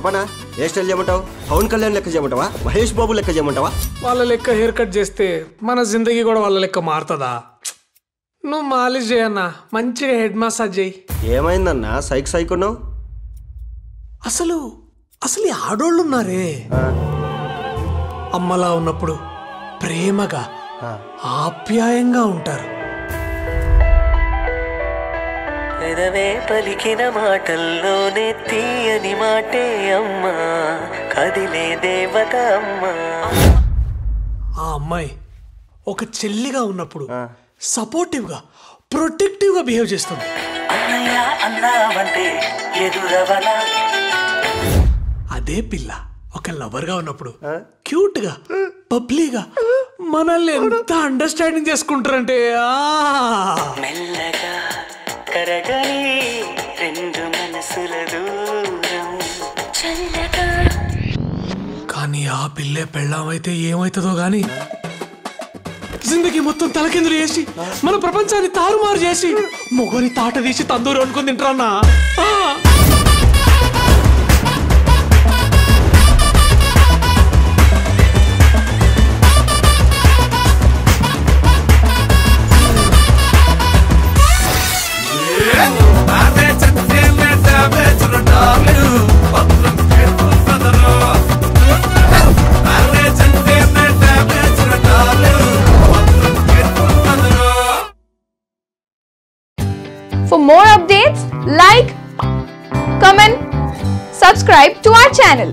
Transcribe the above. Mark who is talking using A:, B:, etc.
A: చెప్పనా ఏ స్టైల్ చేయమంటావు? పవన్ కళ్యాణ్ లెక్క చేయమంటావా? మహేష్ బాబు లెక్క చేయమంటావా?
B: వాళ్ళ లెక్క హెయిర్ కట్ చేస్తే మన జిందగీ కూడా వాళ్ళ లెక్క మారుతుందా? నువ్వు మాలిష్ చేయన్నా, మంచిగా హెడ్ మసాజ్ చేయి.
A: ఏమైందన్నా సైక్ ఉన్నావు?
B: అసలు అసలు ఈ ఆడోళ్ళు ఉన్నారే, అమ్మలా ఉన్నప్పుడు ప్రేమగా ఆప్యాయంగా ఉంటారు.
C: పెదవే పలికిన మాటల్లోనే తీయని మాటే అమ్మా, కదిలే దేవత అమ్మా.
B: ఆ అమ్మాయి ఒక చెల్లిగా ఉన్నప్పుడు సపోర్టివ్ గా ప్రొటెక్టివ్ గా బిహేవ్ చేస్తుంది.
C: అన్నయ్య అన్నావంటే ఎదురవనా.
B: అదే పిల్ల ఒక లవర్ గా ఉన్నప్పుడు క్యూట్ గా పబ్లీగా మనల్ని ఎంత అండర్స్టాండింగ్ చేసుకుంటారంటే
C: మెల్లగా కరగని రెండు మనసుల దూరం చల్లగా.
B: కానీ ఆ పిల్లే పెళ్ళామైతే ఏమైతుందో గాని జిందగీ మొత్తం తలకిందులు చేసి మన ప్రపంచాన్ని తారుమారు చేసి మొగని తాట తీసి తందూరు అనుకుని తింటారన్నా.
D: For more updates, like, comment, subscribe to our channel.